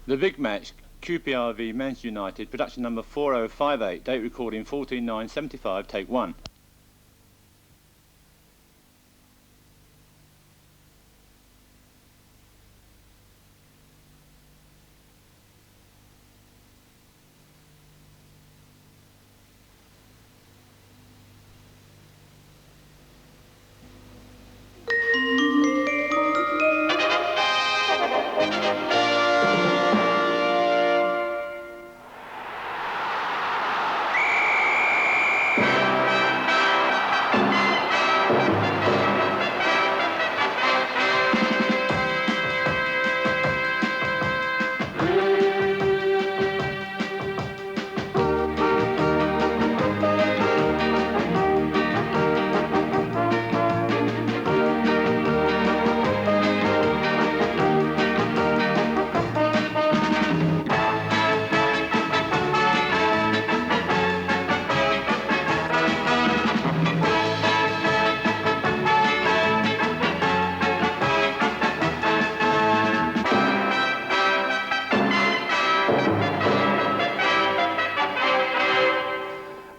The big match, QPR v Manchester United, production number 4058, date recording 14/9/75, take 1.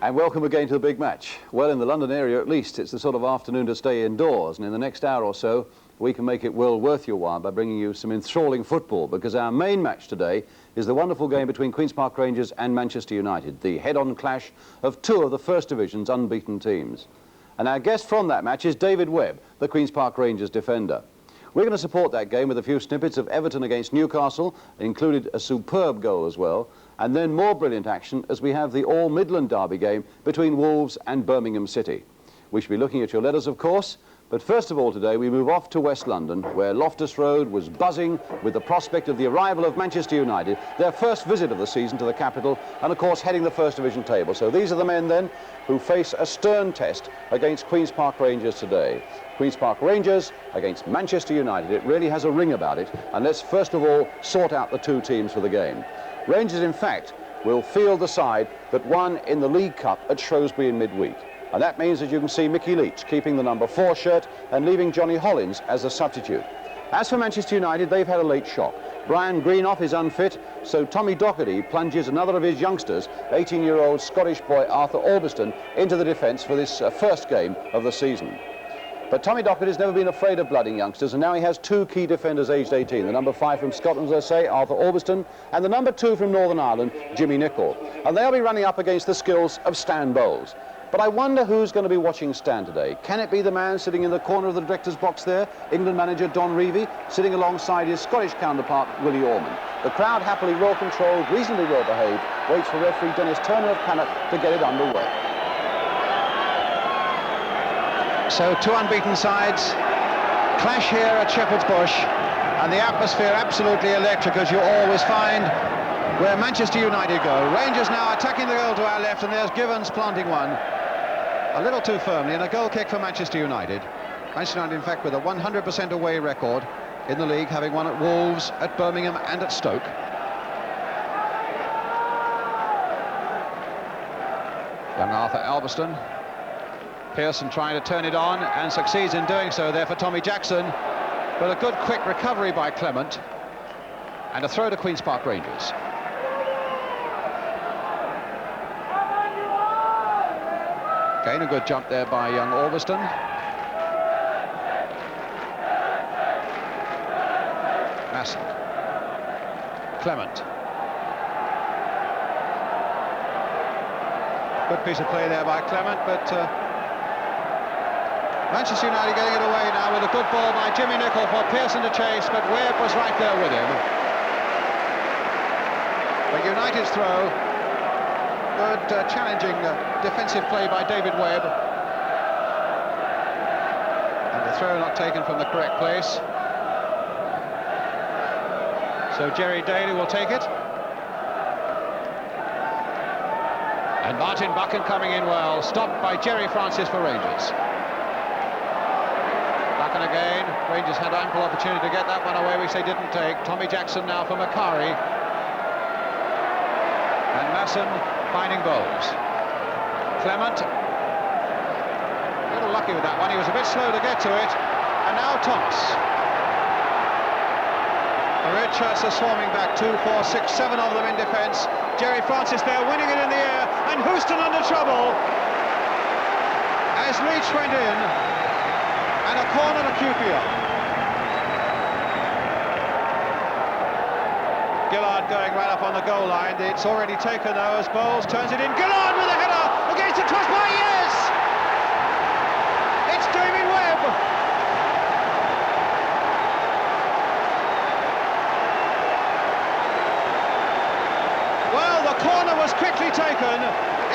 And welcome again to the big match. Well, in the London area at least, it's the sort of afternoon to stay indoors, and in the next hour or so we can make it well worth your while by bringing you some enthralling football, because our main match today is the wonderful game between Queen's Park Rangers and Manchester United, the head-on clash of two of the First Division's unbeaten teams. And our guest from that match is David Webb, the Queen's Park Rangers defender. We're going to support that game with a few snippets of Everton against Newcastle, included a superb goal as well, and then more brilliant action as we have the All-Midland derby game between Wolves and Birmingham City. We should be looking at your letters, of course, but first of all today we move off to West London, where Loftus Road was buzzing with the prospect of the arrival of Manchester United, their first visit of the season to the capital, and of course heading the First Division table. So these are the men then who face a stern test against Queen's Park Rangers today. Queen's Park Rangers against Manchester United. It really has a ring about it, and let's first of all sort out the two teams for the game. Rangers, in fact, will field the side that won in the League Cup at Shrewsbury in midweek. And that means that you can see Mickey Leach keeping the number 4 shirt and leaving Johnny Hollins as a substitute. As for Manchester United, they've had a late shock. Brian Greenough is unfit, so Tommy Docherty plunges another of his youngsters, 18-year-old Scottish boy Arthur Albiston, into the defence for this first game of the season. But Tommy Docherty's never been afraid of blooding youngsters, and now he has two key defenders aged 18. The number 5 from Scotland, as I say, Arthur Albiston, and the number 2 from Northern Ireland, Jimmy Nicholl. And they'll be running up against the skills of Stan Bowles. But I wonder who's going to be watching Stan today. Can it be the man sitting in the corner of the director's box there, England manager Don Revie, sitting alongside his Scottish counterpart, Willie Ormond? The crowd, happily well-controlled, reasonably well-behaved, waits for referee Dennis Turner of Cannock to get it underway. So two unbeaten sides clash here at Shepherd's Bush, and the atmosphere absolutely electric, as you always find where Manchester United go. Rangers now attacking the goal to our left, and there's Givens planting one a little too firmly, and a goal kick for Manchester United. Manchester United, in fact, with a 100% away record in the league, having won at Wolves, at Birmingham and at Stoke. Young Arthur Albiston. Pearson trying to turn it on and succeeds in doing so there for Tommy Jackson, but a good quick recovery by Clement, and a throw to Queen's Park Rangers. Again, a good jump there by young Albiston. Masson. Clement. Good piece of play there by Clement, but Manchester United getting it away now with a good ball by Jimmy Nicholl for Pearson to chase, but Webb was right there with him. But United's throw, good challenging defensive play by David Webb. And the throw not taken from the correct place. So Jerry Daly will take it. And Martin Buchan coming in well, stopped by Jerry Francis for Rangers. Buchan again, Rangers had ample opportunity to get that one away, which they didn't take. Tommy Jackson now for Macari. And Masson finding Bowles. Clement, a little lucky with that one, he was a bit slow to get to it. And now Thomas. Richards are swarming back, 2, 4, 6, 7 of them in defence. Jerry Francis there winning it in the air, and Houston under trouble as Leach went in, and a corner to QPR. Gillard going right up on the goal line. It's already taken though as Bowles turns it in. Gillard with a header against the crossbar. Yes! It's David Webb. Well, the corner was quickly taken.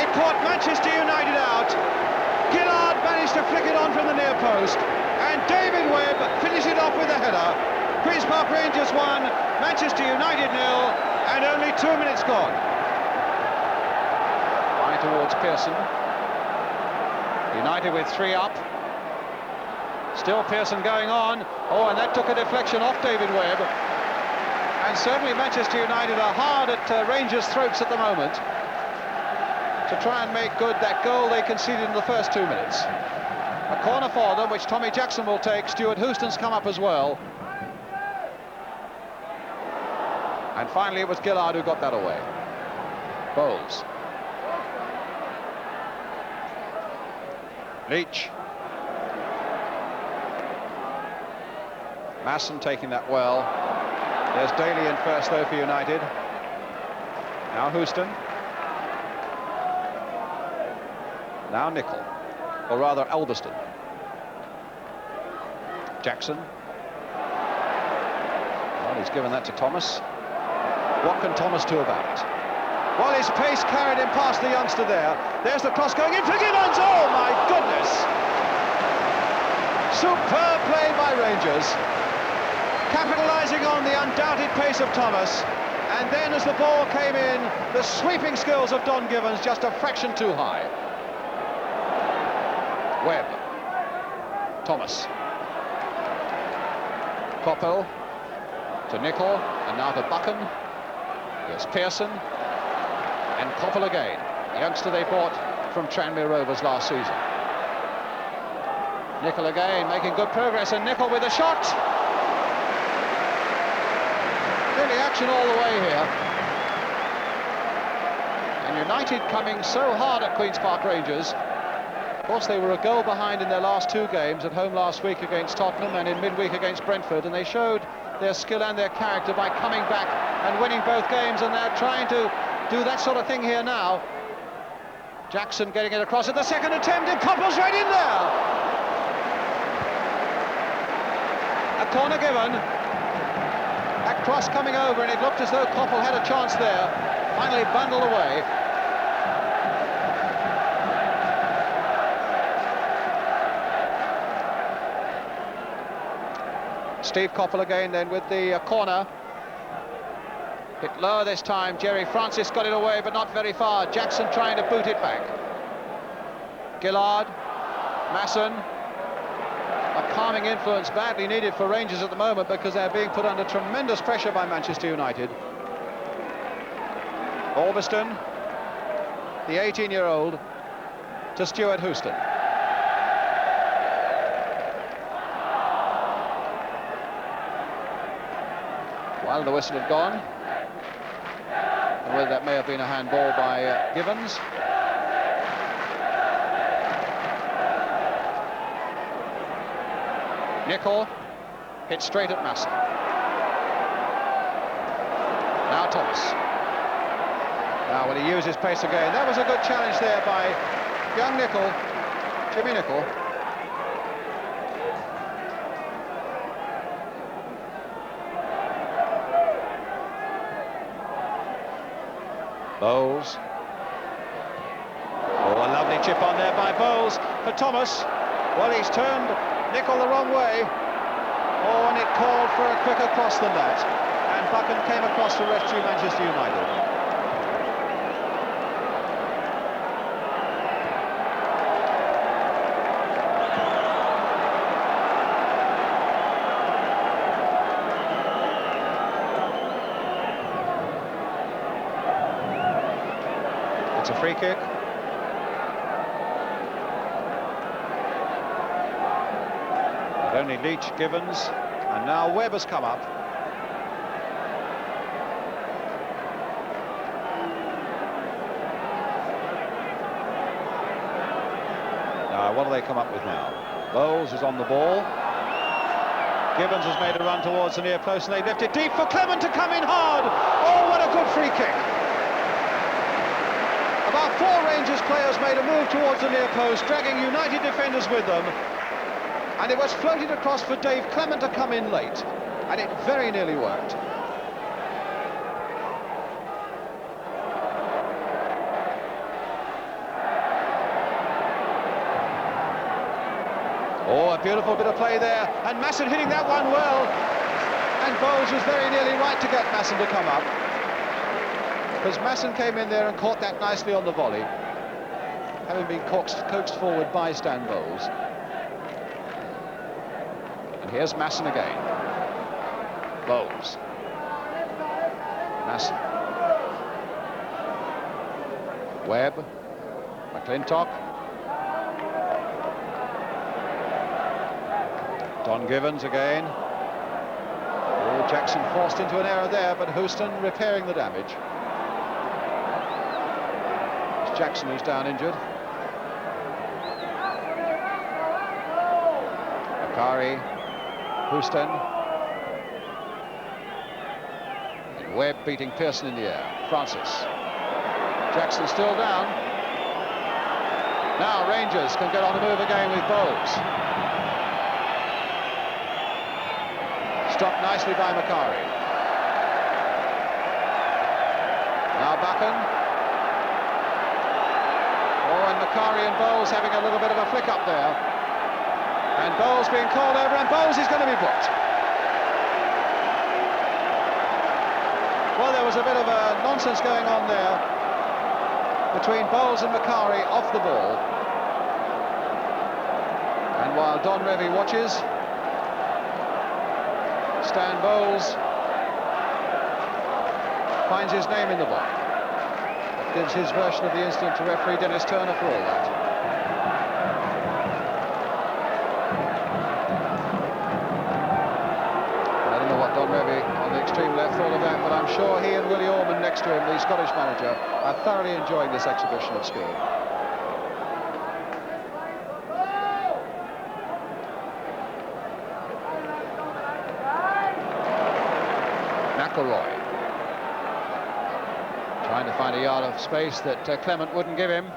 It caught Manchester United out. Gillard managed to flick it on from the near post, and David Webb finished it off with a header. Queen's Park Rangers 1, Manchester United 0, and only 2 minutes gone. Right towards Pearson. United with 3 up. Still Pearson going on. Oh, and that took a deflection off David Webb. And certainly Manchester United are hard at Rangers' throats at the moment to try and make good that goal they conceded in the first 2 minutes. A corner for them, which Tommy Jackson will take. Stuart Houston's come up as well. And finally it was Gillard who got that away. Bowles. Leach. Masson taking that well. There's Daly in first though for United. Now Houston. Now Nicol. Or rather Elberston. Jackson. Well, he's given that to Thomas. What can Thomas do about it? Well, his pace carried him past the youngster there. There's the cross going in for Gibbons. Oh, my goodness! Superb play by Rangers. Capitalising on the undoubted pace of Thomas. And then as the ball came in, the sweeping skills of Don Gibbons just a fraction too high. Webb. Thomas. Coppell. To Nicol. And now to Buchan. Here's Pearson, and Coppell again, the youngster they bought from Tranmere Rovers last season. Nicol again, making good progress, and Nicol with a shot. Really action all the way here. And United coming so hard at Queen's Park Rangers. Of course, they were a goal behind in their last 2 games, at home last week against Tottenham and in midweek against Brentford, and they showed their skill and their character by coming back and winning both games, and they're trying to do that sort of thing here now. Jackson getting it across at the second attempt, and Coppell's right in there. A corner given. That cross coming over, and it looked as though Coppell had a chance there. Finally bundled away. Steve Coppell again then with the corner. Bit lower this time. Jerry Francis got it away, but not very far. Jackson trying to boot it back. Gillard. Masson. A calming influence badly needed for Rangers at the moment because they're being put under tremendous pressure by Manchester United. Albiston, the 18-year-old, to Stuart Houston. Well, the whistle had gone. And whether that may have been a handball by Gibbons. Nicol hit straight at Masson. Now Thomas. Now will he use his pace again? That was a good challenge there by young Nicol, Jimmy Nicol. Bowles. Oh, a lovely chip on there by Bowles for Thomas. Well, he's turned Nicol the wrong way. Oh, and it called for a quicker cross than that. And Buchan came across to rescue Manchester United. It's a free kick. But only Leach, Gibbons, and now Webb has come up. what do they come up with now? Bowles is on the ball. Gibbons has made a run towards the near post, and they've left it deep for Clement to come in hard. Oh, what a good free kick. About 4 Rangers players made a move towards the near post, dragging United defenders with them. And it was floated across for Dave Clement to come in late. And it very nearly worked. Oh, a beautiful bit of play there, and Masson hitting that one well. And Bowles was very nearly right to get Masson to come up, because Masson came in there and caught that nicely on the volley, having been coaxed forward by Stan Bowles. And here's Masson again. Bowles. Masson. Webb. McClintock. Don Givens again. Oh, Jackson forced into an error there, but Houston repairing the damage. It's Jackson who's down injured. Akari, Houston. And Webb beating Pearson in the air. Francis. Jackson still down. Now Rangers can get on the move again with Bowles. Stopped nicely by Macari. Now Buchan. Oh, and Macari and Bowles having a little bit of a flick up there. And Bowles being called over, and Bowles is going to be booked. Well, there was a bit of a nonsense going on there between Bowles and Macari off the ball. And while Don Revie watches, Stan Bowles finds his name in the book. That gives his version of the incident to referee Dennis Turner for all that. I don't know what Don Revie on the extreme left thought of that, but I'm sure he and Willie Orman next to him, the Scottish manager, are thoroughly enjoying this exhibition of skill. McElroy trying to find a yard of space that Clement wouldn't give him.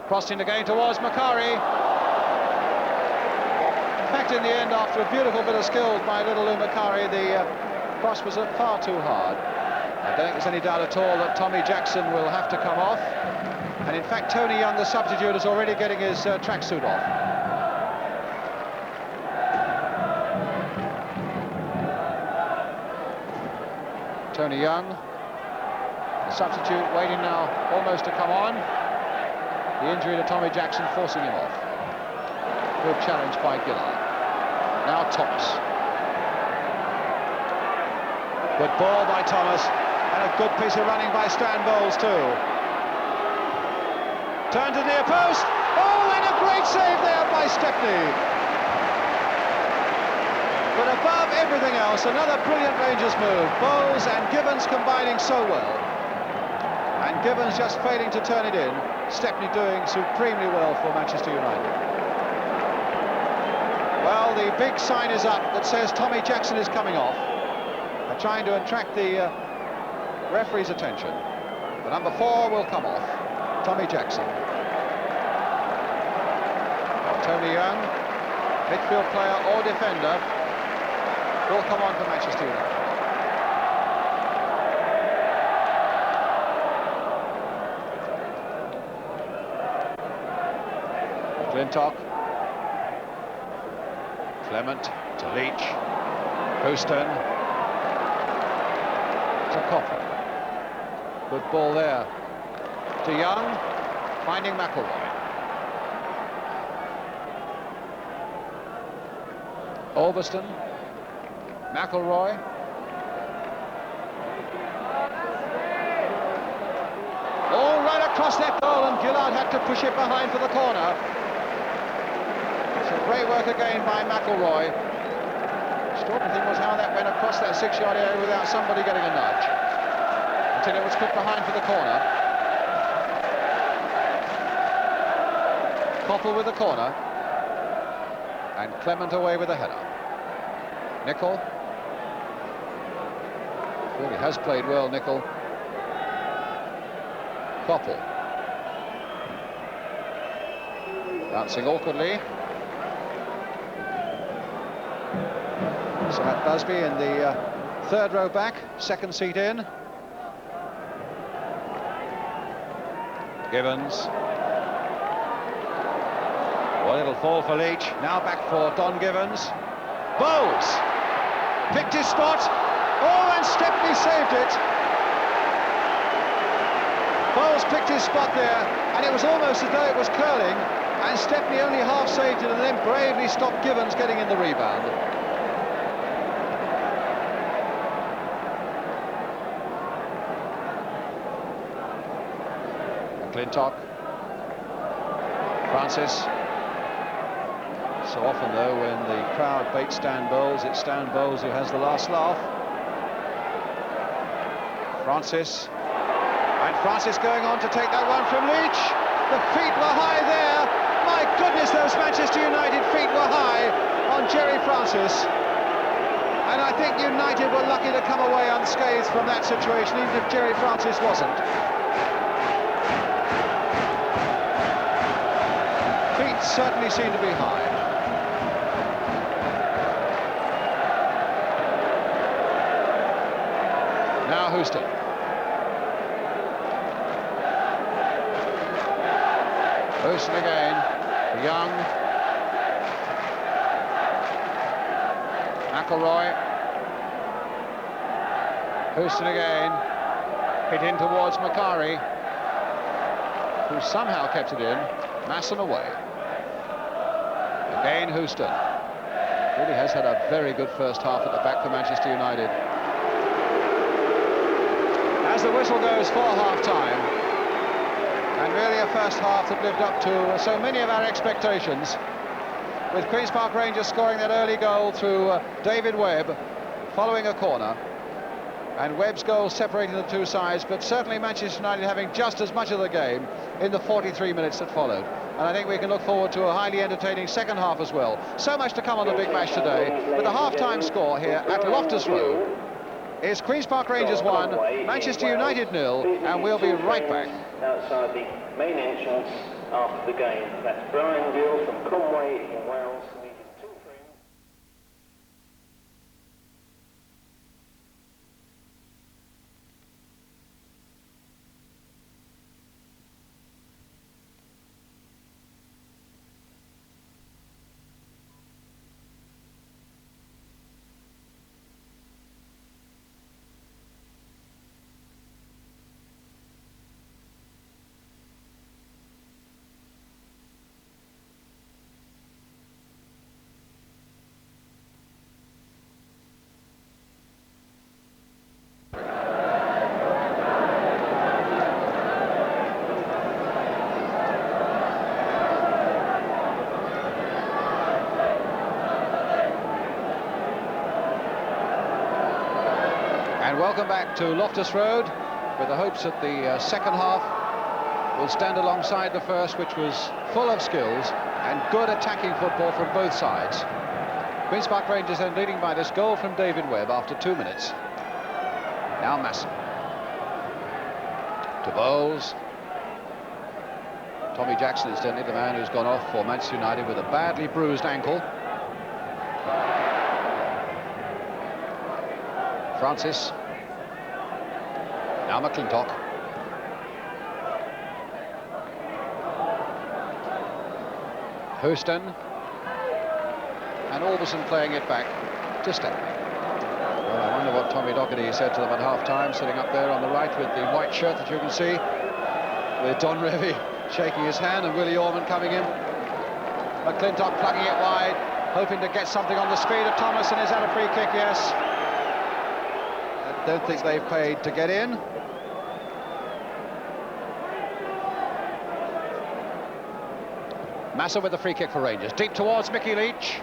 Crossing again towards Macari. In fact, in the end, after a beautiful bit of skill by little Lou Macari, the cross was far too hard. I don't think there's any doubt at all that Tommy Jackson will have to come off. And in fact, Tony Young, the substitute, is already getting his tracksuit off. Tony Young, the substitute, waiting now almost to come on. The injury to Tommy Jackson forcing him off. Good challenge by Gillard. Now Thomas. Good ball by Thomas, and a good piece of running by Stan Bowles too. Turn to the near post. Oh, and a great save there by Stepney. But above everything else, another brilliant Rangers move. Bowles and Gibbons combining so well. And Gibbons just failing to turn it in. Stepney doing supremely well for Manchester United. Well, the big sign is up that says Tommy Jackson is coming off. They're trying to attract the referee's attention. The number 4 will come off. Tommy Jackson. Well, Tony Young, midfield player or defender, will come on for Manchester United. McClintock. Clement to Leach. Houston to Coffey. Good ball there to Young, finding McElroy. Ulverston. McElroy. All right across that goal, and Gillard had to push it behind for the corner. So great work again by McElroy. Extraordinary thing was how that went across that 6-yard area without somebody getting a nudge, until it was put behind for the corner. Koppel with the corner. And Clement away with the header. Nicol. Really has played well, Nicol. Koppel. Bouncing awkwardly. So Matt Busby in the third row back, second seat in. Givens. Well, it'll fall for Leach. Now back for Don Givens. Bowles picked his spot. Oh, and Stepney saved it. Bowles picked his spot there, and it was almost as though it was curling, and Stepney only half saved it and then bravely stopped Givens getting in the rebound. McClintock. Francis. So often, though, when the crowd baits Stan Bowles, it's Stan Bowles who has the last laugh. Francis. And Francis going on to take that one from Leach. The feet were high there. My goodness, those Manchester United feet were high on Jerry Francis. And I think United were lucky to come away unscathed from that situation, even if Jerry Francis wasn't. Feet certainly seem to be high. Now Houston. Houston again. Young. McElroy. Houston again. Hit in towards Macari, who somehow kept it in. Masson away. Again Houston. Really has had a very good first half at the back for Manchester United. As the whistle goes for half-time, and really a first half that lived up to so many of our expectations, with Queen's Park Rangers scoring that early goal through David Webb, following a corner, and Webb's goal separating the two sides, but certainly Manchester United having just as much of the game in the 43 minutes that followed. And I think we can look forward to a highly entertaining second half as well. So much to come on the big match today, with a half-time score here at Loftus Road. Is Queen's Park Rangers 1, Manchester United 0, and we'll be right back. Outside the main entrance after the game. That's Brian Gill from Conway in Wales. And welcome back to Loftus Road, with the hopes that the second half will stand alongside the first, which was full of skills and good attacking football from both sides. Queen's Park Rangers then leading by this goal from David Webb after 2 minutes. Now Masson. To Bowles. Tommy Jackson, incidentally, the man who's gone off for Manchester United with a badly bruised ankle. Francis. Now McClintock. Houston. And Alderson playing it back to Stepney. Well, I wonder what Tommy Docherty said to them at half-time, sitting up there on the right with the white shirt that you can see, with Don Revie shaking his hand and Willie Orman coming in. McClintock plugging it wide, hoping to get something on the speed of Thomas, and is that a free kick? Yes. I don't think they've paid to get in. Masson with the free kick for Rangers. Deep towards Mickey Leach.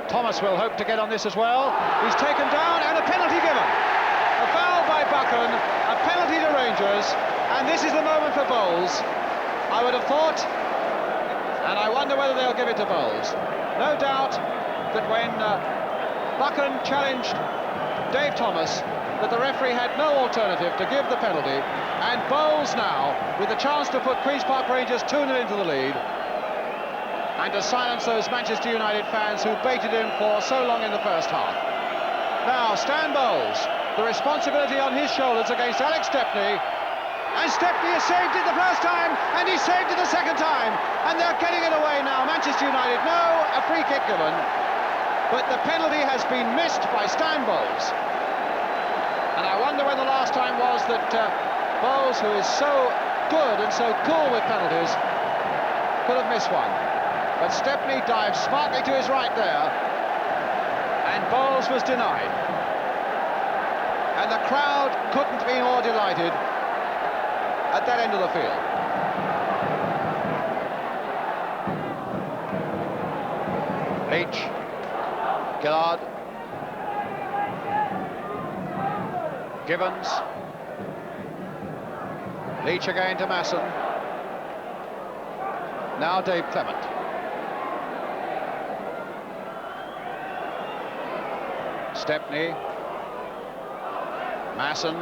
Thomas will hope to get on this as well. He's taken down and a penalty given. A foul by Buchan, a penalty to Rangers, and this is the moment for Bowles. I would have thought And I wonder whether they'll give it to Bowles. No doubt that when Buchan challenged Dave Thomas, that the referee had no alternative to give the penalty, and Bowles now, with the chance to put Queen's Park Rangers 2-0 into the lead, and to silence those Manchester United fans who baited him for so long in the first half. Now, Stan Bowles, the responsibility on his shoulders against Alex Stepney, and Stepney has saved it the first time, and he saved it the second time, and they're getting it away now. Manchester United, no, a free kick given, but the penalty has been missed by Stan Bowles. And I wonder when the last time was that Bowles, who is so good and so cool with penalties, could have missed one. But Stepney dived smartly to his right there, and Bowles was denied. And the crowd couldn't be more delighted at that end of the field. Leach, Gillard, Gibbons, Leach again to Masson. Now Dave Clement. Stepney, Masson,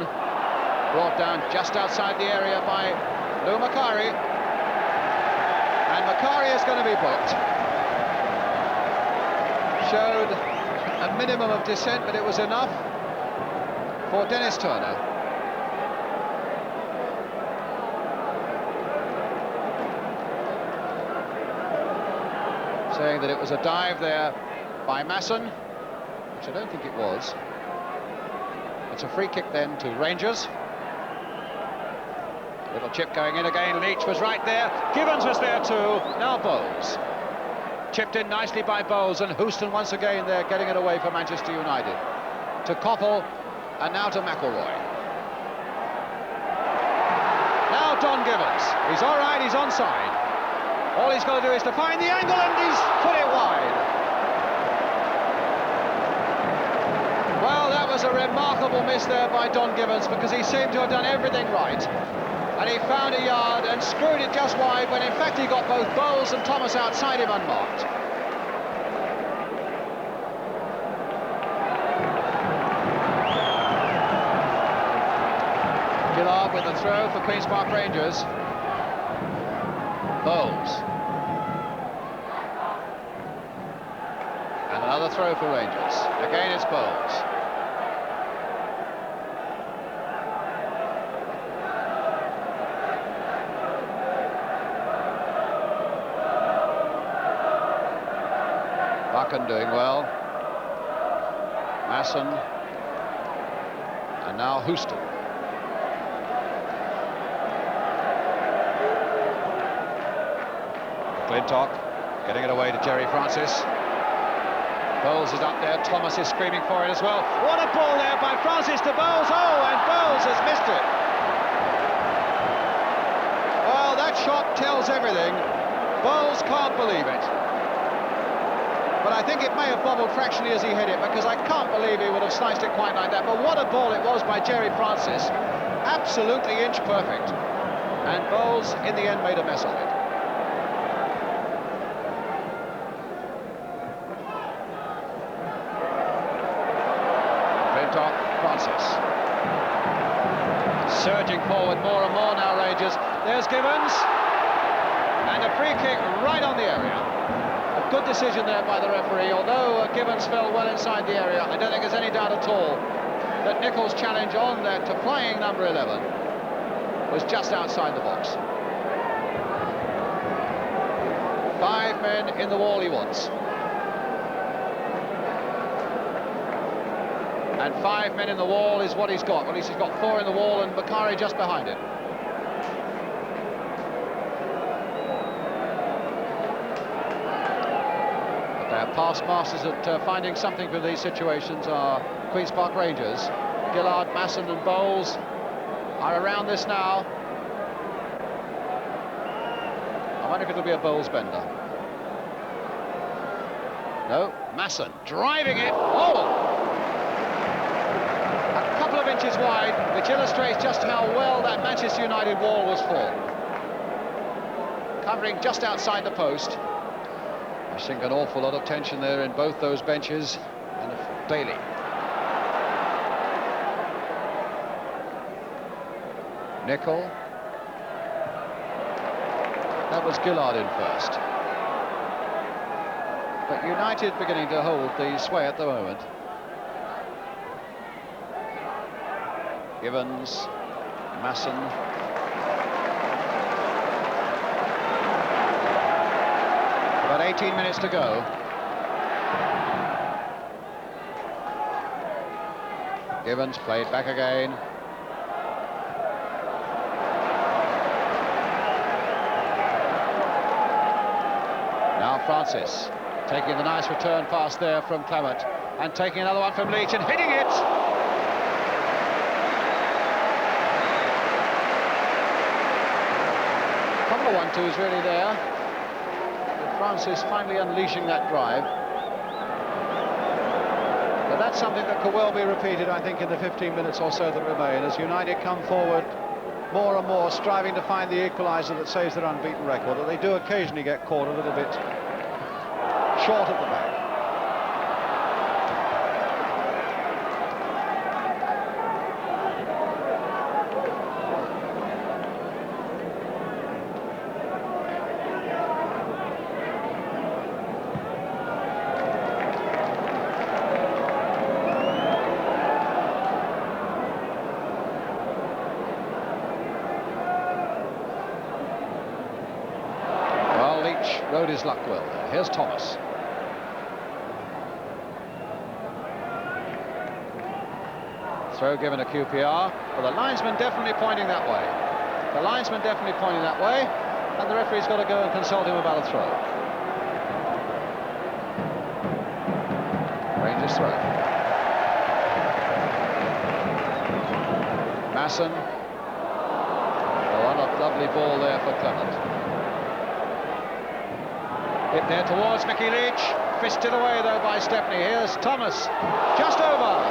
brought down just outside the area by Lou Macari, and Macari is going to be booked. Showed a minimum of dissent, but it was enough for Dennis Turner. Saying that it was a dive there by Masson, which I don't think it was. It's a free kick then to Rangers. Little chip going in again. Leach was right there. Gibbons was there too. Now Bowles. Chipped in nicely by Bowles, and Houston once again there getting it away for Manchester United. To Koppel, and now to McElroy. Now Don Gibbons. He's all right, he's onside. All he's got to do is to find the angle, and he's put it wide. Well, that was a remarkable miss there by Don Gibbons, because he seemed to have done everything right. And he found a yard and screwed it just wide, when in fact he got both Bowles and Thomas outside him unmarked. Gillard with the throw for Queen's Park Rangers. Bowles. And another throw for Rangers. Again it's Bowles. Buchan doing well. Masson. And now Houston. Clintock getting it away to Jerry Francis. Bowles is up there. Thomas is screaming for it as well. What a ball there by Francis to Bowles. Oh, and Bowles has missed it. Well, that shot tells everything. Bowles can't believe it. But I think it may have bobbled fractionally as he hit it, because I can't believe he would have sliced it quite like that. But what a ball it was by Jerry Francis. Absolutely inch perfect. And Bowles, in the end, made a mess of it. Francis. Surging forward more and more now, Rangers. There's Gibbons. And a free kick right on the area. A good decision there by the referee, although Gibbons fell well inside the area. I don't think there's any doubt at all that Nichols' challenge on there to flying number 11 was just outside the box. 5 men in the wall he wants. And 5 men in the wall is what he's got. Well, he's got 4 in the wall and Macari just behind it. But their past masters at finding something for these situations are Queen's Park Rangers. Gillard, Masson and Bowles are around this now. I wonder if it'll be a Bowles bender. No, Masson driving it. Oh! Couple of inches wide, which illustrates just how well that Manchester United wall was formed. covering just outside the post. I think an awful lot of tension there in both those benches. And Bailey. Nicol. That was Gillard in first. But United beginning to hold the sway at the moment. Givens, Masson. About 18 minutes to go. Givens played back again. Now Francis taking the nice return pass there from Clement and taking another one from Leach and hitting it. Couple of 1-2s really there. But Francis finally unleashing that drive. But that's something that could well be repeated, I think, in the 15 minutes or so that remain as United come forward more and more, striving to find the equaliser that saves their unbeaten record. That they do occasionally get caught a little bit short at the back. Well, Leach rode his luck well there. Here's Thomas. Throw given to QPR, but the linesman definitely pointing that way. The linesman definitely pointing that way, and the referee's got to go and consult him about a throw. Rangers throw. Masson. Oh, what a lovely ball there for Clement. Hit there towards Mickey Leach. Fisted away though by Stepney. Here's Thomas. Just over.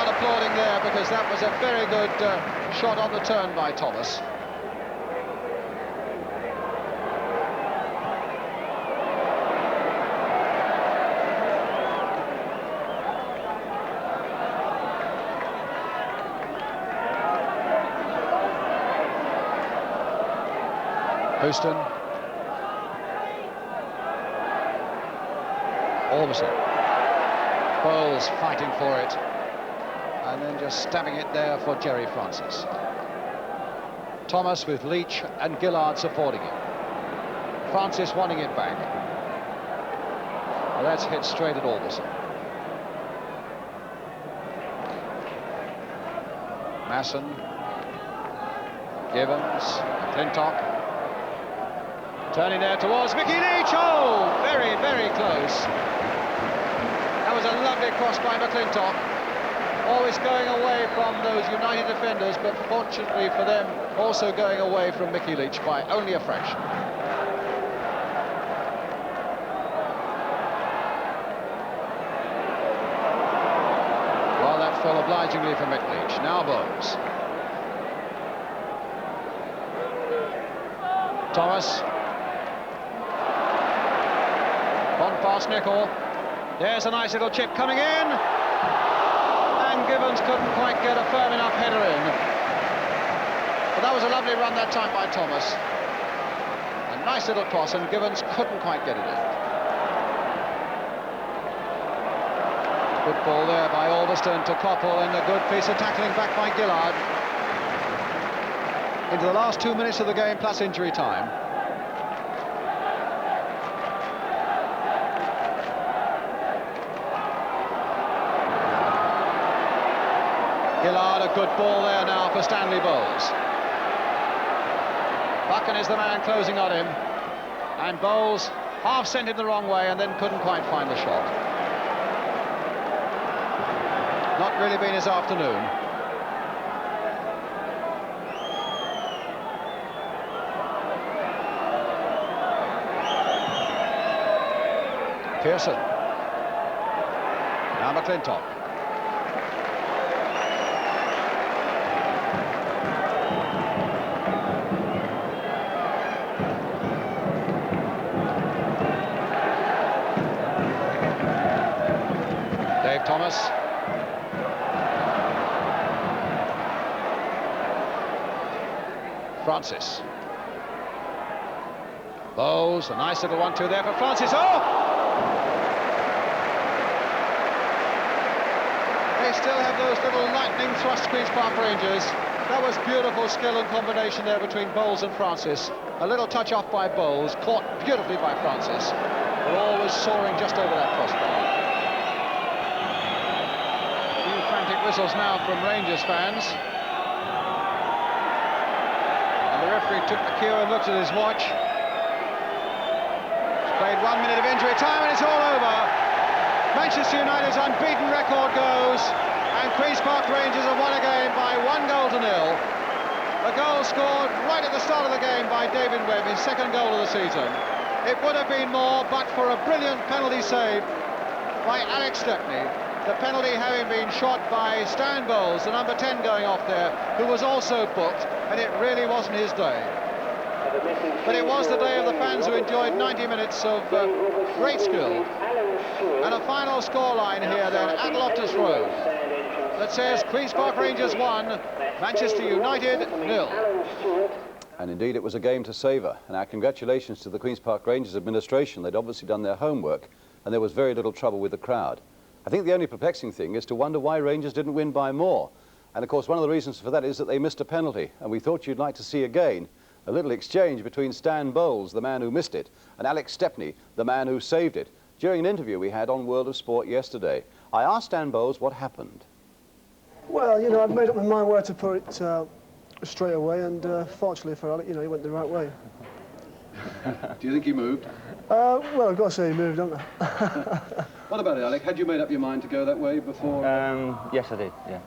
Applauding there because that was a very good shot on the turn by Thomas. Houston. Orbison. Bowles fighting for it. And then just stabbing it there for Jerry Francis. Thomas with Leach and Gillard supporting him. Francis wanting it back. Well, that's hit straight at Orbison. Masson. Givens. McClintock. Turning there towards Mickey Leach. Oh, very, very close. That was a lovely cross by McClintock. Always going away from those United defenders, but fortunately for them, also going away from Mickey Leach by only a fraction. Well, that fell obligingly for Mick Leach. Now Bowles. Thomas. On past Nicol. There's a nice little chip coming in. And Givens couldn't quite get a firm enough header in. But that was a lovely run that time by Thomas. A nice little cross, and Givens couldn't quite get it in. Good ball there by Alveston to Koppel, and a good piece of tackling back by Gillard. Into the last 2 minutes of the game, plus injury time. Gillard, a good ball there now for Stanley Bowles. Buchan is the man closing on him. And Bowles half sent him the wrong way and then couldn't quite find the shot. Not really been his afternoon. Pearson. Now McClintock. Francis. Bowles, a nice little 1-2 there for Francis. Oh! They still have those little lightning thrust, Queen's Park Rangers. That was beautiful skill and combination there between Bowles and Francis. A little touch off by Bowles, caught beautifully by Francis. But always soaring just over that crossbar. A few frantic whistles now from Rangers fans. And the referee took the cue and looked at his watch. He's played 1 minute of injury time and it's all over. Manchester United's unbeaten record goes, and Queen's Park Rangers have won a game by 1-0. A goal scored right at the start of the game by David Webb, his second goal of the season. It would have been more, but for a brilliant penalty save by Alex Stepney. The penalty having been shot by Stan Bowles, the number 10 going off there, who was also booked, and it really wasn't his day. But it was the day of the fans who enjoyed 90 minutes of great skill. And a final scoreline here then at Loftus Road that says Queen's Park Rangers 1, Manchester United 0. And indeed it was a game to savour, and our congratulations to the Queen's Park Rangers administration. They'd obviously done their homework and there was very little trouble with the crowd. I think the only perplexing thing is to wonder why Rangers didn't win by more. And of course one of the reasons for that is that they missed a penalty, and we thought you'd like to see again a little exchange between Stan Bowles, the man who missed it, and Alex Stepney, the man who saved it, during an interview we had on World of Sport yesterday. I asked Stan Bowles what happened. Well, you know, I'd made up my mind where to put it straight away, and fortunately for Alec, you know, he went the right way. Do you think he moved? Well, I've got to say he moved, haven't I? What about it, Alec? Had you made up your mind to go that way before? Yes, I did, yeah.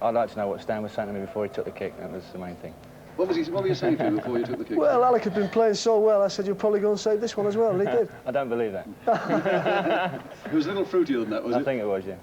I'd like to know what Stan was saying to me before he took the kick. That was the main thing. What were you saying to him before you took the kick? Well, Alec had been playing so well, I said, you'll probably go and save this one as well, and he did. I don't believe that. It was a little fruitier than that, was it? I think it was, yeah.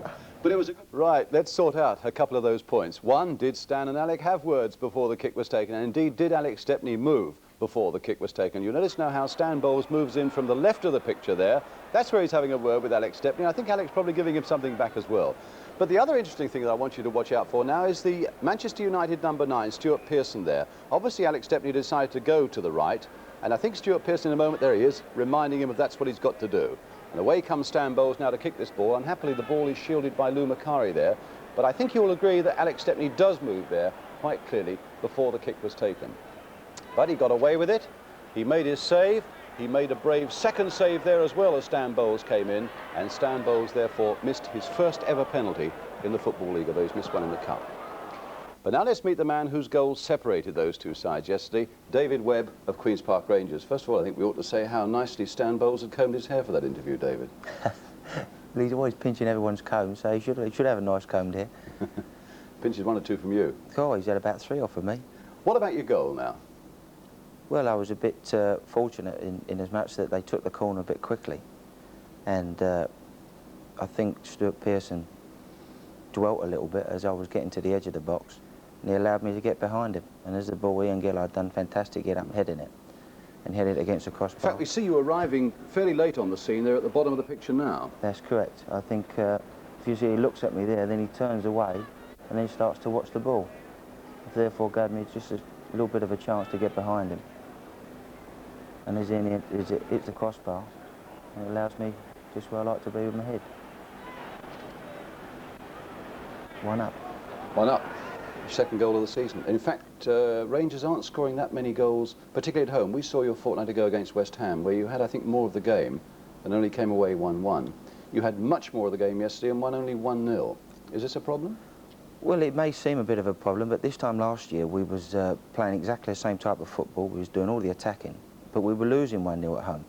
But it was a good... Right, let's sort out a couple of those points. One, did Stan and Alec have words before the kick was taken? And indeed, did Alex Stepney move before the kick was taken? You notice now how Stan Bowles moves in from the left of the picture there. That's where he's having a word with Alex Stepney. I think Alex probably giving him something back as well. But the other interesting thing that I want you to watch out for now is the Manchester United number 9, Stuart Pearson there. Obviously, Alex Stepney decided to go to the right, and I think Stuart Pearson in a moment, there he is, reminding him of that's what he's got to do. And away comes Stan Bowles now to kick this ball. Unhappily, the ball is shielded by Lou Macari there, but I think you will agree that Alex Stepney does move there quite clearly before the kick was taken. But he got away with it. He made his save. He made a brave second save there as well as Stan Bowles came in, and Stan Bowles therefore missed his first ever penalty in the Football League, although he's missed one in the Cup. But now let's meet the man whose goals separated those two sides yesterday, David Webb of Queen's Park Rangers. First of all, I think we ought to say how nicely Stan Bowles had combed his hair for that interview, David. Well, he's always pinching everyone's comb, so he should have a nice combed hair. Pinches one or two from you. Oh, he's had about 3 off of me. What about your goal now? Well, I was a bit fortunate in as much that they took the corner a bit quickly. And I think Stuart Pearson dwelt a little bit as I was getting to the edge of the box, and he allowed me to get behind him. And as the ball, Ian Gill had done fantastic get up heading it, and headed it against the crossbar. In fact, we see you arriving fairly late on the scene there at the bottom of the picture now. That's correct. I think if you see he looks at me there, then he turns away, and then starts to watch the ball. Therefore, gave me just a little bit of a chance to get behind him. And as in it hits the crossbar, and it allows me just where I like to be with my head. 1 up. 1 up. Second goal of the season. In fact, Rangers aren't scoring that many goals, particularly at home. We saw you a fortnight ago against West Ham, where you had, I think, more of the game and only came away 1-1. You had much more of the game yesterday and won only 1-0. Is this a problem? Well, it may seem a bit of a problem, but this time last year we was playing exactly the same type of football. We was doing all the attacking, but we were losing 1-0 at home.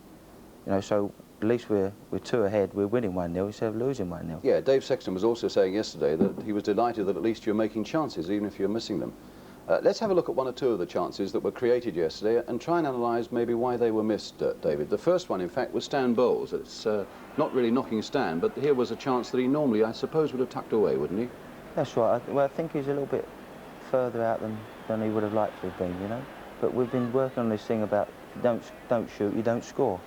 You know, so at least we're 2 ahead, we're winning 1-0 instead of losing 1-0. Yeah, Dave Sexton was also saying yesterday that he was delighted that at least you're making chances, even if you're missing them. Let's have a look at 1 or 2 of the chances that were created yesterday and try and analyse maybe why they were missed, David. The first one, in fact, was Stan Bowles. It's not really knocking Stan, but here was a chance that he normally, I suppose, would have tucked away, wouldn't he? That's right. Well, I think he's a little bit further out than he would have liked to have been, you know. But we've been working on this thing about don't shoot, you don't score.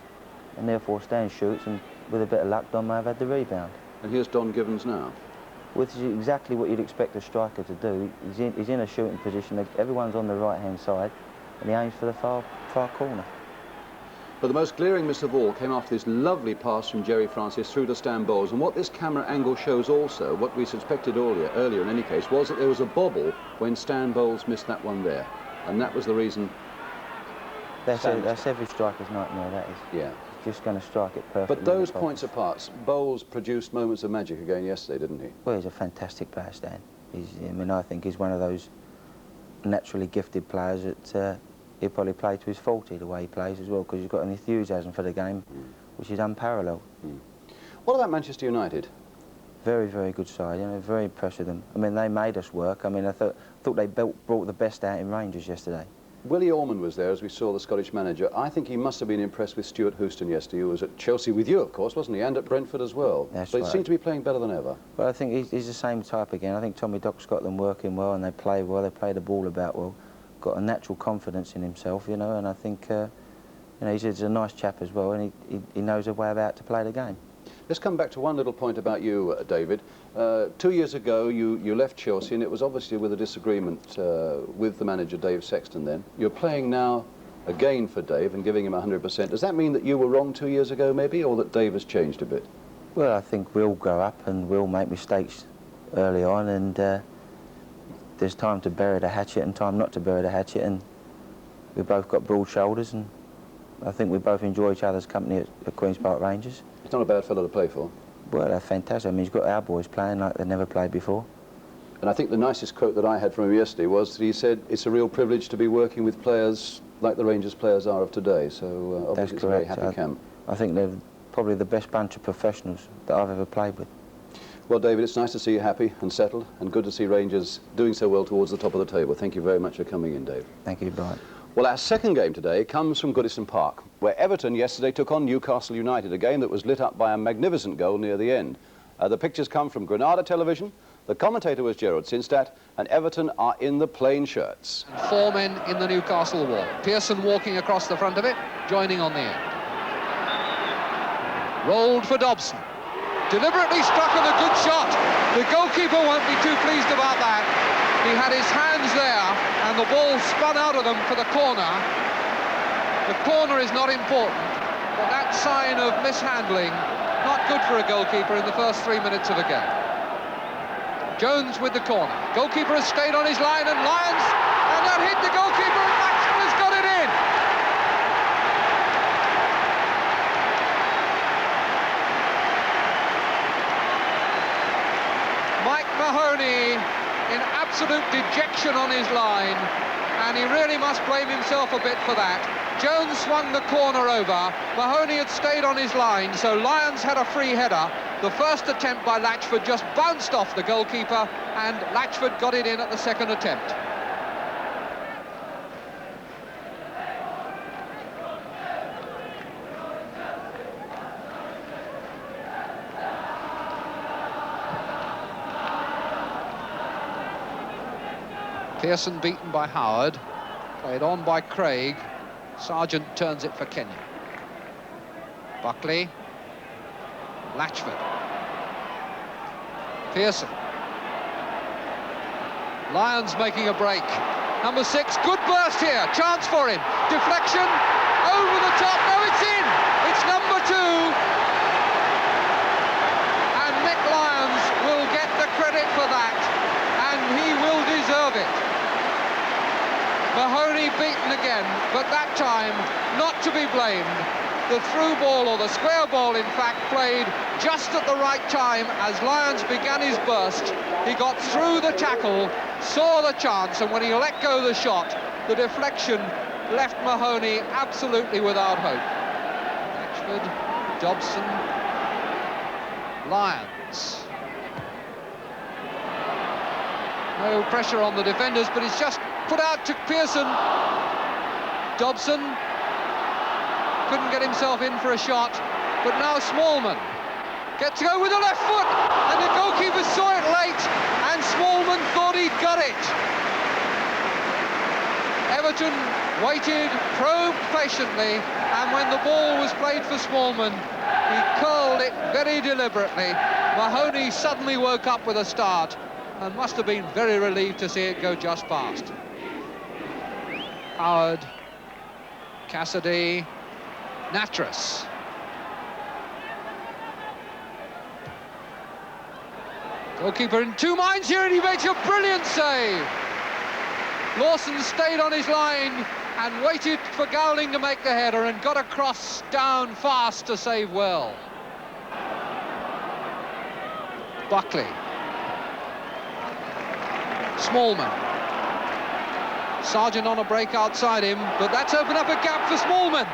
And therefore Stan shoots, and with a bit of luck, Don may have had the rebound. And here's Don Givens now. which is exactly what you'd expect a striker to do. He's in a shooting position. Everyone's on the right-hand side, and he aims for the far corner. But the most glaring miss of all came after this lovely pass from Jerry Francis through to Stan Bowles. And what this camera angle shows also, what we suspected earlier in any case, was that there was a bobble when Stan Bowles missed that one there. And that was the reason. That's every striker's nightmare, that is. Yeah. Just going to strike it perfectly. But those points apart, Bowles produced moments of magic again yesterday, didn't he? Well, he's a fantastic player, Stan. I think he's one of those naturally gifted players that he'll probably play to his 40 the way he plays as well, because he's got an enthusiasm for the game, which is unparalleled. What about Manchester United? Very, very good side. Very impressed with them. I mean, they made us work. I mean, I thought they brought the best out in Rangers yesterday. Willie Orman was there, as we saw the Scottish manager. I think he must have been impressed with Stuart Houston yesterday, who was at Chelsea with you, of course, wasn't he? And at Brentford as well. That's but right. He seemed to be playing better than ever. Well, I think he's the same type again. I think Tommy Dock's got them working well, and they play well. They play the ball about well. Got a natural confidence in himself, and I think, he's a nice chap as well, and he knows a way about to play the game. Let's come back to one little point about you, David. 2 years ago, you left Chelsea, and it was obviously with a disagreement with the manager, Dave Sexton, then. You're playing now again for Dave and giving him 100%. Does that mean that you were wrong 2 years ago, maybe, or that Dave has changed a bit? Well, I think we all grow up and we'll make mistakes early on, and there's time to bury the hatchet and time not to bury the hatchet, and we've both got broad shoulders, and I think we both enjoy each other's company at Queen's Park Rangers. He's not a bad fellow to play for. Well, they're fantastic. I mean, he's got our boys playing like they've never played before. And I think the nicest quote that I had from him yesterday was that he said, it's a real privilege to be working with players like the Rangers players are of today, so obviously it's a very happy camp. I think they're probably the best bunch of professionals that I've ever played with. Well, David, it's nice to see you happy and settled, and good to see Rangers doing so well towards the top of the table. Thank you very much for coming in, Dave. Thank you, Brian. Well, our second game today comes from Goodison Park, where Everton yesterday took on Newcastle United, a game that was lit up by a magnificent goal near the end. The pictures come from Granada Television. The commentator was Gerald Sinstadt, and Everton are in the plain shirts. 4 men in the Newcastle wall. Pearson walking across the front of it, joining on the end. Rolled for Dobson. Deliberately struck on a good shot. The goalkeeper won't be too pleased about that. He had his hands there, and the ball spun out of them for the corner. The corner is not important, but that sign of mishandling, not good for a goalkeeper in the first 3 minutes of a game. Jones with the corner. Goalkeeper has stayed on his line, and Lyons, and that hit the goalkeeper, and Maxwell has got it in. Mike Mahoney in absolute dejection on his line, and he really must blame himself a bit for that. Jones swung the corner over. Mahoney had stayed on his line, so Lyons had a free header. The first attempt by Latchford just bounced off the goalkeeper, and Latchford got it in at the second attempt. Pearson beaten by Howard, played on by Craig. Sargent turns it for Kenya. Buckley. Latchford. Pearson. Lyons making a break. Number 6, good burst here, chance for him. Deflection, over the top, no, it's in! It's number 2. And Nick Lyons will get the credit for that, and he will deserve it. Mahoney beaten again, but that time not to be blamed. The through ball, or the square ball in fact, played just at the right time as Lyons began his burst. He got through the tackle, saw the chance, and when he let go the shot, the deflection left Mahoney absolutely without hope. Latchford, Dobson, Lyons. No pressure on the defenders, but it's just put out to Pearson. Dobson couldn't get himself in for a shot, but now Smallman gets to go with the left foot, and the goalkeeper saw it late, and Smallman thought he'd got it. Everton waited, probed patiently, and when the ball was played for Smallman, he curled it very deliberately. Mahoney suddenly woke up with a start and must have been very relieved to see it go just past. Howard, Cassidy, Natras. Goalkeeper in two minds here, and he makes a brilliant save. Lawson stayed on his line and waited for Gowling to make the header and got across down fast to save well. Buckley. Smallman. Sargent on a break outside him, but that's opened up a gap for Smallman.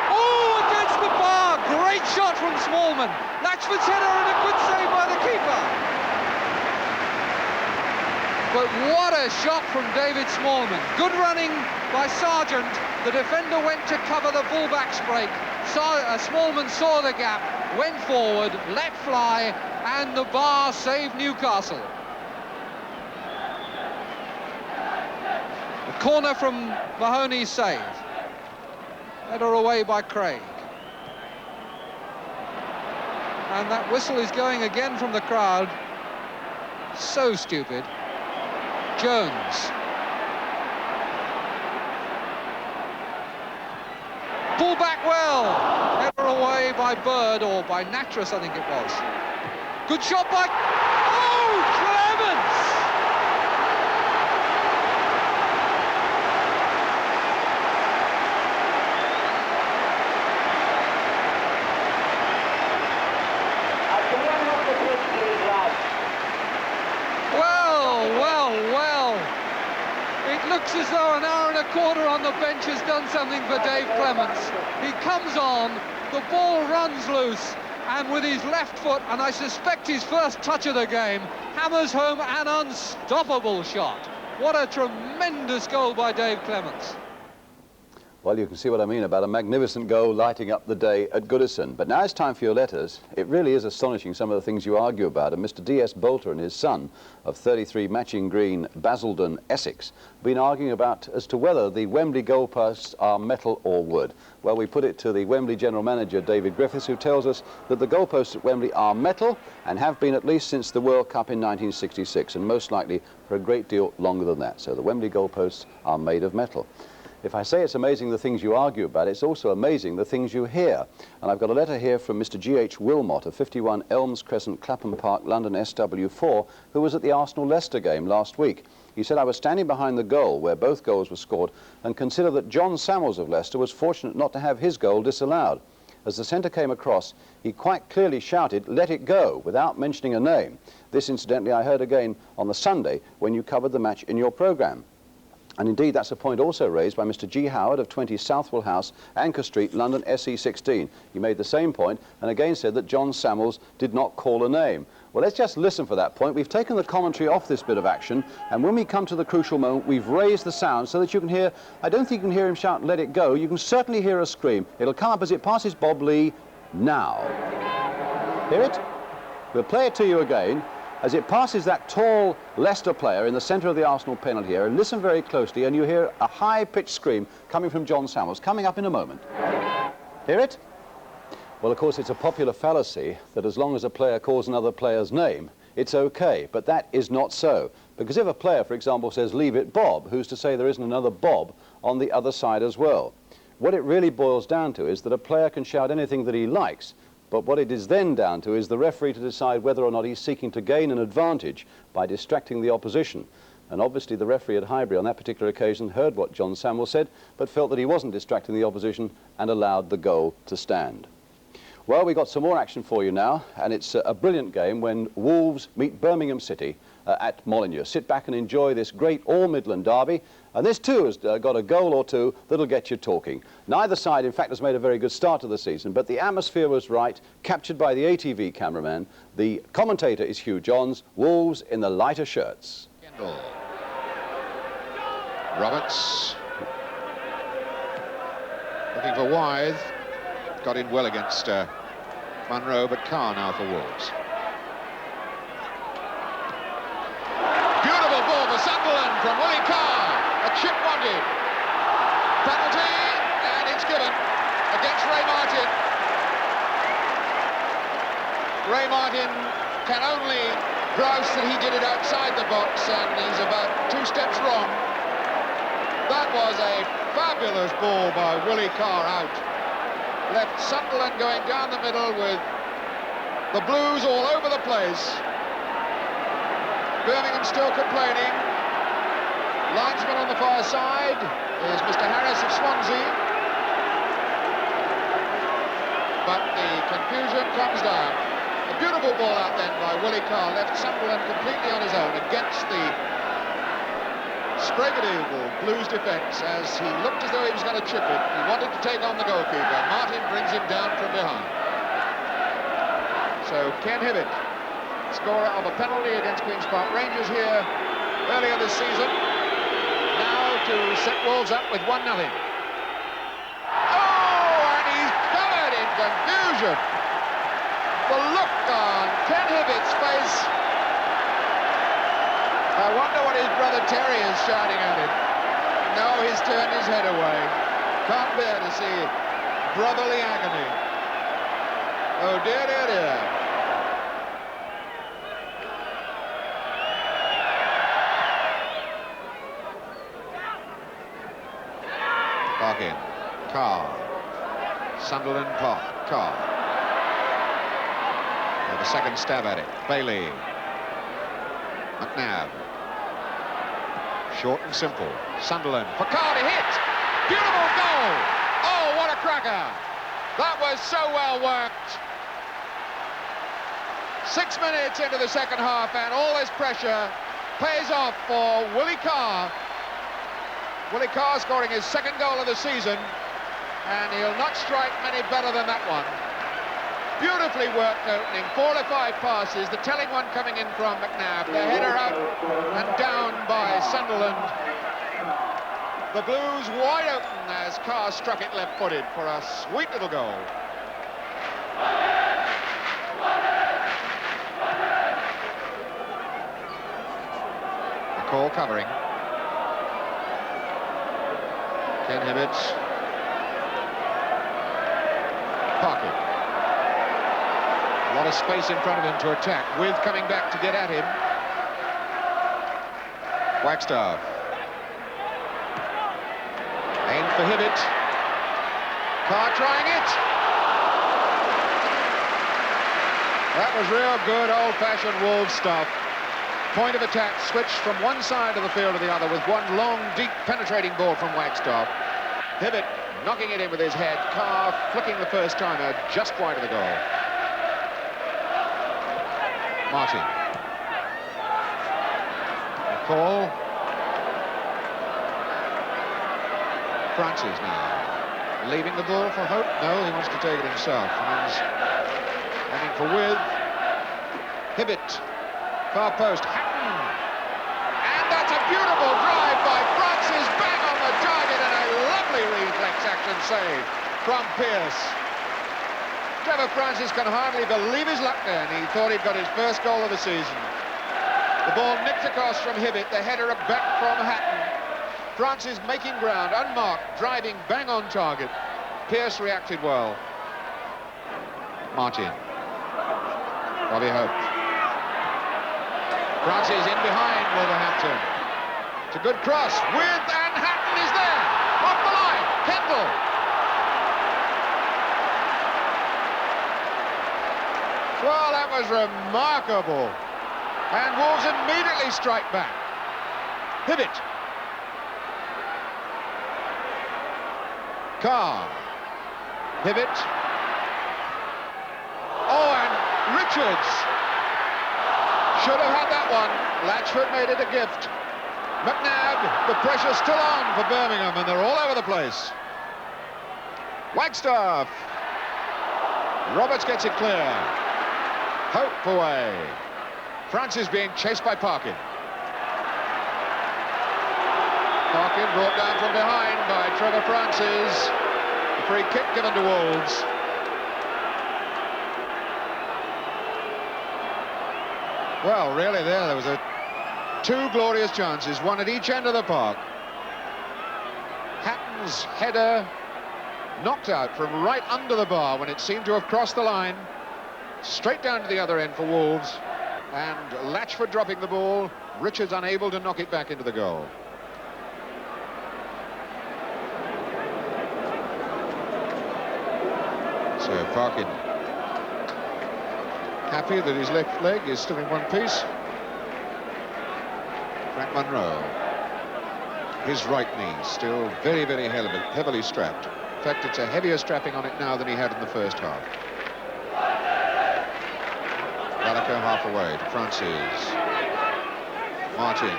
Oh, against the bar! Great shot from Smallman. Latchford's header and a good save by the keeper. But what a shot from David Smallman. Good running by Sargent. The defender went to cover the fullback's break. Smallman saw the gap, went forward, let fly, and the bar saved Newcastle. A corner from Mahoney's save. Header away by Craig. And that whistle is going again from the crowd. So stupid. Jones. Pull back well. Header away by Bird, or by Natras, I think it was. Good shot by... Oh, Clements! It looks as though an hour and a quarter on the bench has done something for Dave Clements. He comes on, the ball runs loose, and with his left foot, and I suspect his first touch of the game, hammers home an unstoppable shot. What a tremendous goal by Dave Clements. Well, you can see what I mean about a magnificent goal lighting up the day at Goodison. But now it's time for your letters. It really is astonishing, some of the things you argue about. And Mr. D.S. Bolter and his son of 33 Matching Green, Basildon, Essex, have been arguing about as to whether the Wembley goalposts are metal or wood. Well, we put it to the Wembley General Manager, David Griffiths, who tells us that the goalposts at Wembley are metal and have been at least since the World Cup in 1966, and most likely for a great deal longer than that. So the Wembley goalposts are made of metal. If I say it's amazing the things you argue about, it's also amazing the things you hear. And I've got a letter here from Mr. G.H. Wilmot of 51 Elms Crescent, Clapham Park, London, SW4, who was at the Arsenal-Leicester game last week. He said, I was standing behind the goal where both goals were scored and consider that John Samuels of Leicester was fortunate not to have his goal disallowed. As the centre came across, he quite clearly shouted, let it go, without mentioning a name. This, incidentally, I heard again on the Sunday when you covered the match in your programme. And indeed, that's a point also raised by Mr. G. Howard of 20 Southwell House, Anchor Street, London, SE16. He made the same point and again said that John Samuels did not call a name. Well, let's just listen for that point. We've taken the commentary off this bit of action, and when we come to the crucial moment, we've raised the sound so that you can hear, I don't think you can hear him shout, let it go. You can certainly hear a scream. It'll come up as it passes Bob Lee now. Hear it? We'll play it to you again. As it passes that tall Leicester player in the centre of the Arsenal penalty area, listen very closely and you hear a high-pitched scream coming from John Samuels, coming up in a moment. Hear it? Well, of course, it's a popular fallacy that as long as a player calls another player's name, it's okay, but that is not so. Because if a player, for example, says, leave it Bob, who's to say there isn't another Bob on the other side as well? What it really boils down to is that a player can shout anything that he likes, but what it is then down to is the referee to decide whether or not he's seeking to gain an advantage by distracting the opposition. And obviously the referee at Highbury on that particular occasion heard what John Samuel said, but felt that he wasn't distracting the opposition and allowed the goal to stand. Well, we've got some more action for you now, and it's a brilliant game when Wolves meet Birmingham City at Molineux. Sit back and enjoy this great All-Midland derby, and this too has got a goal or two that'll get you talking. Neither side, in fact, has made a very good start to the season, but the atmosphere was right, captured by the ATV cameraman. The commentator is Hugh Johns. Wolves in the lighter shirts. Kendall. Roberts. Looking for Wythe. Got in well against Munro, but Carr now for Wolves. Beautiful ball for Sunderland from Willie Carr. A chip wanted. Penalty, and it's given against Ray Martin. Ray Martin can only grouse that he did it outside the box, and he's about 2 steps wrong. That was a fabulous ball by Willie Carr out. Left Sunderland going down the middle with the Blues all over the place. Birmingham still complaining. Linesman on the far side is Mr. Harris of Swansea. But the confusion comes down. A beautiful ball out then by Willie Carr, left Sunderland completely on his own against the Sprague-Eagle Blues defence as he looked as though he was going to chip it. He wanted to take on the goalkeeper. Martin brings him down from behind. So Ken Hibbett, scorer of a penalty against Queen's Park Rangers here earlier this season, now to set Wolves up with 1-0. Oh, and he's covered in confusion. The look on Ken Hibbett's face. I wonder what his brother Terry is shouting at him. No, he's turned his head away. Can't bear to see brotherly agony. Oh dear, dear, dear. Park in. Carr. Sunderland Park. Carr. Have a second stab at it. Bailey. McNabb. Short and simple. Sunderland for Carr to hit. Beautiful goal. Oh, what a cracker. That was so well worked. 6 minutes into the second half and all this pressure pays off for Willie Carr. Willie Carr scoring his second goal of the season, and he'll not strike many better than that one. Beautifully worked opening, 4 or 5 passes, the telling one coming in from McNabb, the header out and down by Sunderland. The Blues wide open as Carr struck it left-footed for a sweet little goal. McCall covering. Ken Hibbett. Parker. A lot of space in front of him to attack. With coming back to get at him. Wagstaff. Aimed for Hibbett. Carr trying it. That was real good old-fashioned Wolves stuff. Point of attack switched from one side of the field to the other with one long, deep, penetrating ball from Wagstaff. Hibbett knocking it in with his head. Carr flicking the first timer just wide of the goal. Martin. McCall. Francis now. Leaving the ball for Hope? No, he wants to take it himself. And he's aiming for With. Hibbett. Far post. Hatton. And that's a beautiful drive by Francis. Bang on the target and a lovely reflex action save from Pearce. Trevor Francis can hardly believe his luck there, and he thought he'd got his first goal of the season. The ball nicked across from Hibbett, the header back from Hatton. Francis making ground, unmarked, driving bang on target. Pearce reacted well. Martin. Bobby Hope. Francis in behind Wolverhampton. It's a good cross. With and Hatton is there. Off the line. Kendall. Well, that was remarkable. And Wolves immediately strike back. Hibbett. Carr. Hibbett. Oh, and Richards. Should have had that one. Latchford made it a gift. McNabb, the pressure's still on for Birmingham, and they're all over the place. Wagstaff. Roberts gets it clear. Hope away. Francis being chased by Parkin. Parkin brought down from behind by Trevor Francis. A free kick given to Wolves. Well, really there was two glorious chances, one at each end of the park. Hatton's header knocked out from right under the bar when it seemed to have crossed the line. Straight down to the other end for Wolves. And Latchford dropping the ball. Richards unable to knock it back into the goal. So Parkin happy that his left leg is still in one piece. Frank Munro, his right knee still very, very heavily strapped. In fact, it's a heavier strapping on it now than he had in the first half. Gallagher half away to Francis. Martin.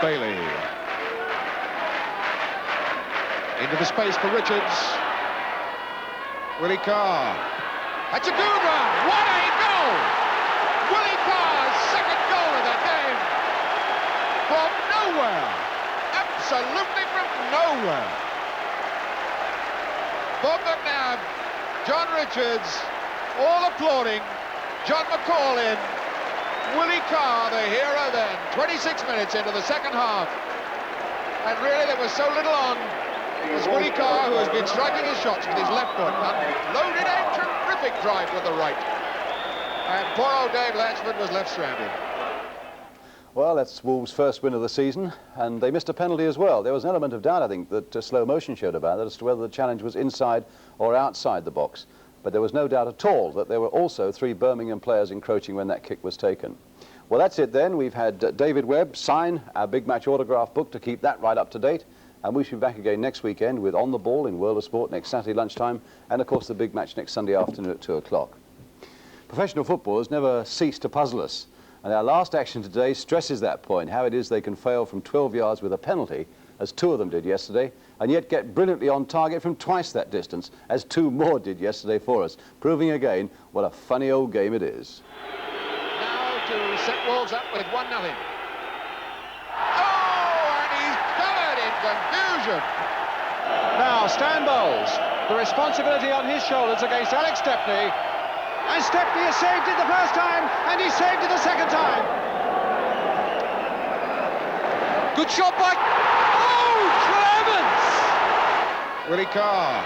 Bailey. Into the space for Richards. Willie Carr. That's a good run. What a goal! Willie Carr's second goal of the game. From nowhere. Absolutely from nowhere. Bob McNabb, John Richards, all applauding. John McCall in. Willie Carr, the hero then. 26 minutes into the second half. And really there was so little on. It was Willie Carr who has been striking his shots with his left foot. Loaded a terrific drive with the right. And poor old Dave Latchford was left stranded. Well, that's Wolves' first win of the season, and they missed a penalty as well. There was an element of doubt, I think, that slow motion showed about that as to whether the challenge was inside or outside the box. But there was no doubt at all that there were also 3 Birmingham players encroaching when that kick was taken. Well, that's it then. We've had David Webb sign our big match autograph book to keep that right up to date. And we should be back again next weekend with On the Ball in World of Sport next Saturday lunchtime. And, of course, the big match next Sunday afternoon at 2 o'clock. Professional footballers never cease to puzzle us. And our last action today stresses that point, how it is they can fail from 12 yards with a penalty, as 2 of them did yesterday, and yet get brilliantly on target from twice that distance, as 2 more did yesterday for us, proving again what a funny old game it is. Now to set Wolves up with 1-0. Oh, and he's covered in confusion. Now, Stan Bowles, the responsibility on his shoulders against Alex Stepney. And Stepney has saved it the first time, and he saved it the second time. Good shot by... Oh, Clements! Willie Carr.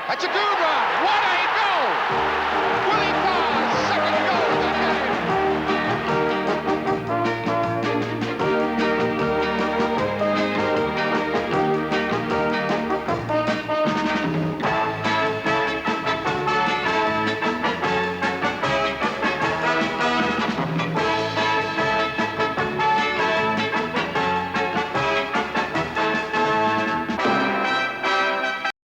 That's a good run. What a goal! Willie